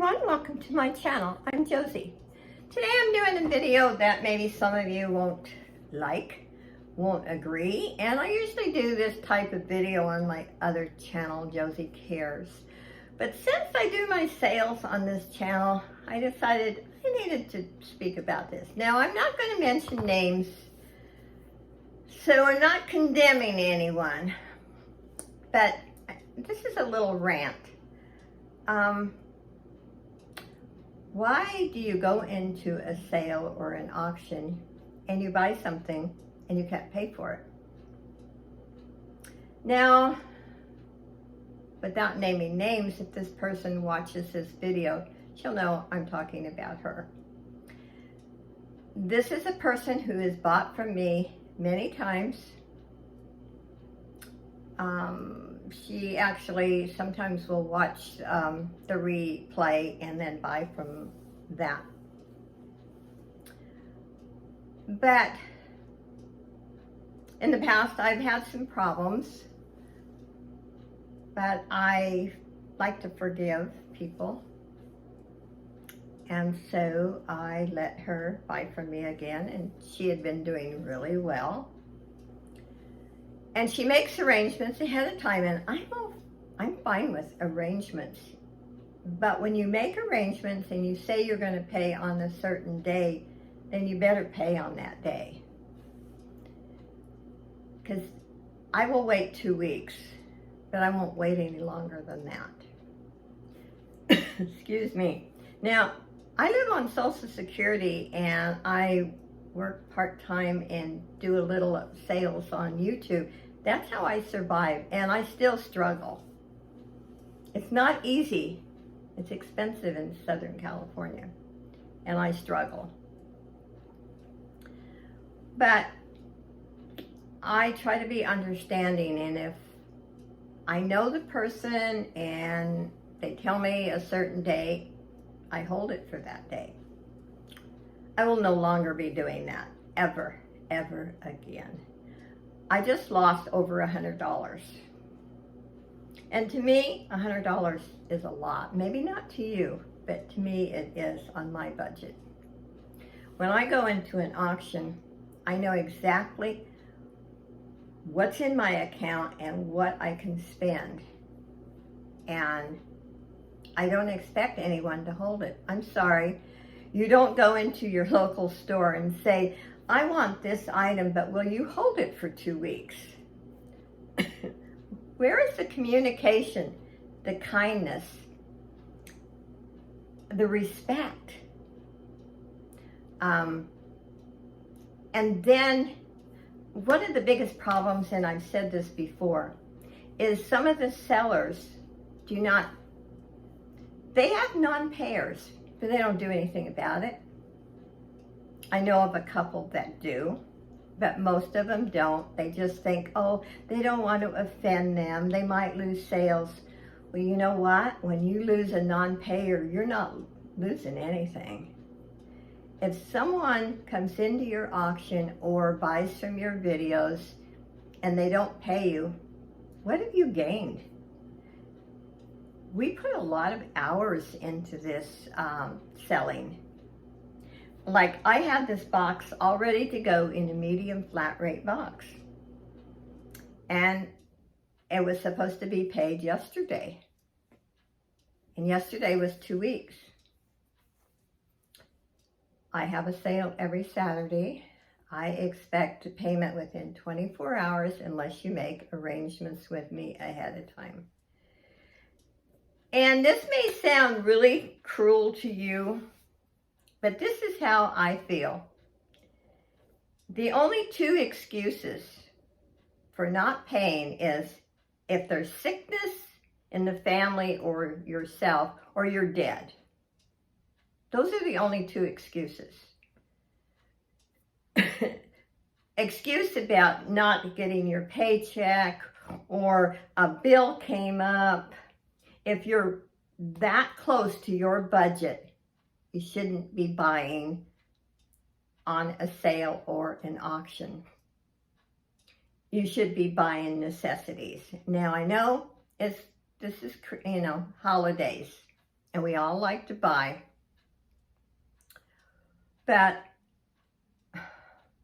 everyone, welcome to my channel. I'm Josie. Today I'm doing a video that maybe some of you won't agree, and I usually do this type of video on my other channel, Josie Cares. But since I do my sales on this channel, I decided I needed to speak about this. Now, I'm not going to mention names, so I'm not condemning anyone, but this is a little rant. Why do you go into a sale or an auction and you buy something and you can't pay for it? Now, without naming names, if this person watches this video, she'll know I'm talking about her. This is a person who has bought from me many times. She actually sometimes will watch the replay and then buy from that. But in the past, I've had some problems, but I like to forgive people. And so I let her buy from me again, and she had been doing really well. And she makes arrangements ahead of time, and I'm fine with arrangements. But when you make arrangements and you say you're going to pay on a certain day, then you better pay on that day. Because I will wait 2 weeks, but I won't wait any longer than that. Excuse me. Now, I live on Social Security, and I work part-time and do a little sales on YouTube. That's how I survive, and I still struggle. It's not easy. It's expensive in Southern California, and I struggle. But I try to be understanding, and if I know the person and they tell me a certain day, I hold it for that day. I will no longer be doing that, ever again. I just lost over $100. And to me, $100 is a lot. Maybe not to you, but to me it is on my budget. When I go into an auction, I know exactly what's in my account and what I can spend. And I don't expect anyone to hold it. I'm sorry. You don't go into your local store and say, I want this item, but will you hold it for 2 weeks? Where is the communication, the kindness, the respect? And then one of the biggest problems, and I've said this before, is some of the sellers they have non-payers, but they don't do anything about it. I know of a couple that do, but most of them don't. They just think, oh, they don't want to offend them. They might lose sales. Well, you know what? When you lose a non-payer, you're not losing anything. If someone comes into your auction or buys from your videos and they don't pay you, what have you gained? We put a lot of hours into this selling. Like, I had this box all ready to go in a medium flat rate box. And it was supposed to be paid yesterday. And yesterday was 2 weeks. I have a sale every Saturday. I expect a payment within 24 hours unless you make arrangements with me ahead of time. And this may sound really cruel to you, but this is how I feel. The only 2 excuses for not paying is if there's sickness in the family or yourself, or you're dead. Those are the only 2 excuses. Excuse about not getting your paycheck, or a bill came up. If you're that close to your budget, you shouldn't be buying on a sale or an auction. You should be buying necessities. Now, I know this is, holidays. and we all like to buy. But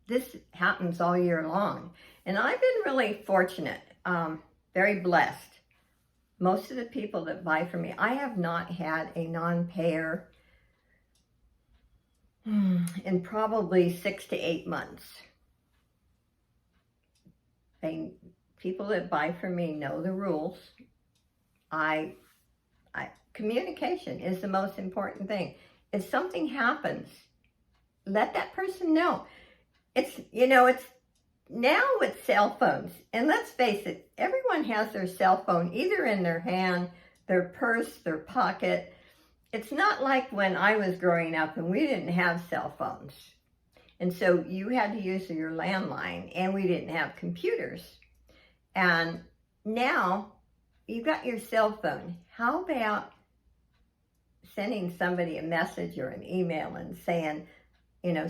this happens all year long. And I've been really fortunate, very blessed. Most of the people that buy from me, I have not had a non-payer in probably 6 to 8 months. People that buy from me know the rules. Communication is the most important thing. If something happens, let that person know. It's now with cell phones, and let's face it, everyone has their cell phone either in their hand, their purse, their pocket. It's not like when I was growing up and we didn't have cell phones. And so you had to use your landline, and we didn't have computers. And now you got your cell phone. How about sending somebody a message or an email and saying,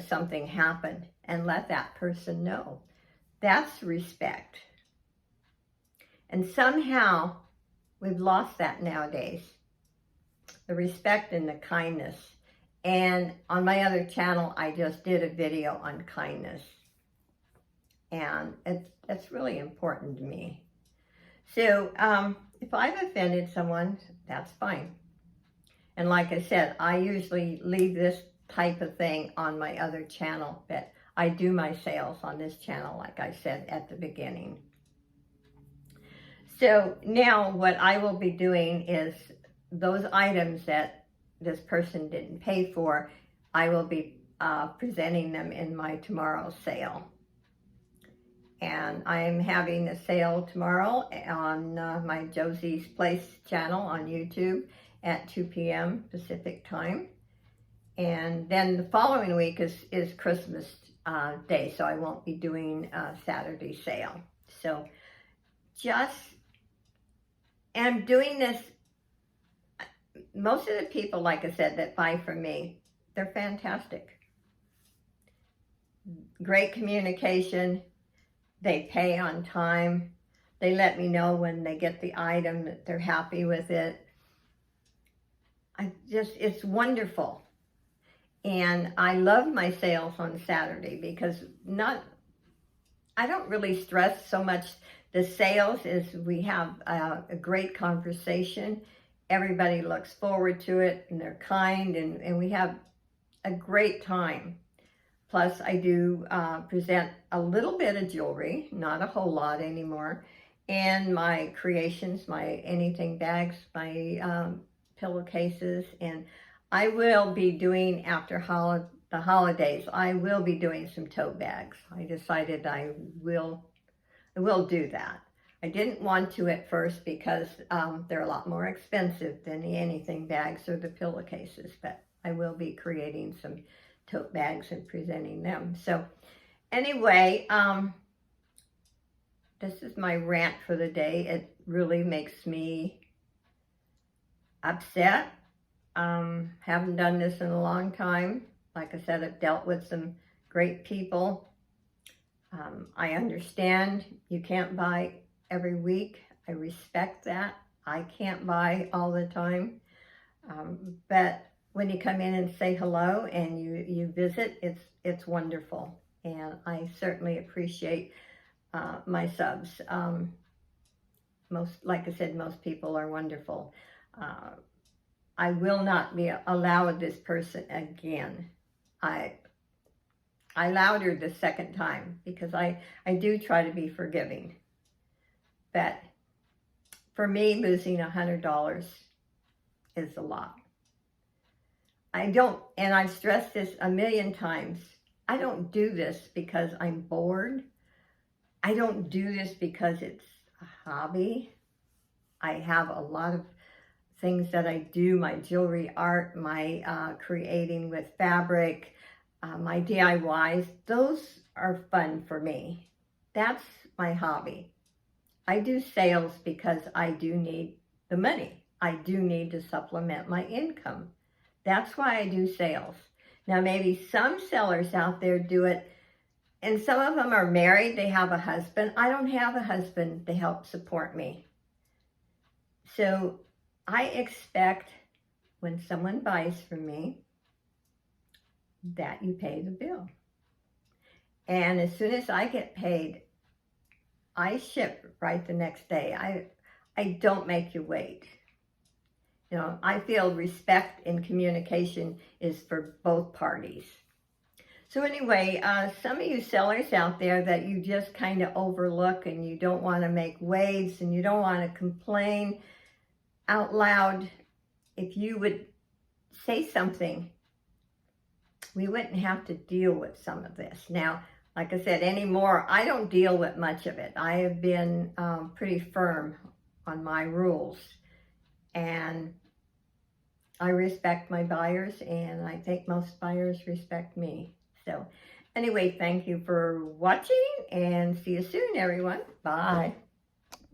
something happened, and let that person know? That's respect. And somehow we've lost that nowadays. The respect and the kindness. And on my other channel, I just did a video on kindness. And it's really important to me. So if I've offended someone, that's fine. And like I said, I usually leave this type of thing on my other channel, but I do my sales on this channel, like I said at the beginning. So now what I will be doing is those items that this person didn't pay for, I will be presenting them in my tomorrow's sale. And I'm having a sale tomorrow on my Josie's Place channel on YouTube at 2 p.m. Pacific time. And then the following week is Christmas Day, so I won't be doing a Saturday sale. So and I'm doing this, most of the people, like I said, that buy from me, they're fantastic. Great communication. They pay on time. They let me know when they get the item that they're happy with it. It's wonderful. And I love my sales on Saturday because I don't really stress so much the sales. Is we have a great conversation. Everybody looks forward to it, and they're kind, and we have a great time. Plus, I do present a little bit of jewelry, not a whole lot anymore, and my creations, my anything bags, my pillowcases, and I will be doing, after the holidays, I will be doing some tote bags. I decided I will do that. I didn't want to at first because they're a lot more expensive than the anything bags or the pillowcases, but I will be creating some tote bags and presenting them. So anyway, this is my rant for the day. It really makes me upset. Haven't done this in a long time. Like I said, I've dealt with some great people. I understand you can't buy every week. I respect that. I can't buy all the time. But when you come in and say hello and you visit, it's wonderful. And I certainly appreciate my subs. Like I said, most people are wonderful. I will not be allowed this person again. I allowed her the second time because I do try to be forgiving. But for me, losing $100 is a lot. And I've stressed this a million times, I don't do this because I'm bored. I don't do this because it's a hobby. I have a lot of things that I do, my jewelry art, my creating with fabric, my DIYs, those are fun for me. That's my hobby. I do sales because I do need the money. I do need to supplement my income. That's why I do sales. Now, maybe some sellers out there do it, and some of them are married, they have a husband. I don't have a husband to help support me. So I expect when someone buys from me that you pay the bill. And as soon as I get paid, I ship right the next day. I don't make you wait. You know, I feel respect in communication is for both parties. So anyway, some of you sellers out there that you just kind of overlook and you don't want to make waves and you don't want to complain out loud, if you would say something, we wouldn't have to deal with some of this. Now, like I said, anymore, I don't deal with much of it. I have been pretty firm on my rules, and I respect my buyers, and I think most buyers respect me. So anyway, thank you for watching, and see you soon, everyone. Bye.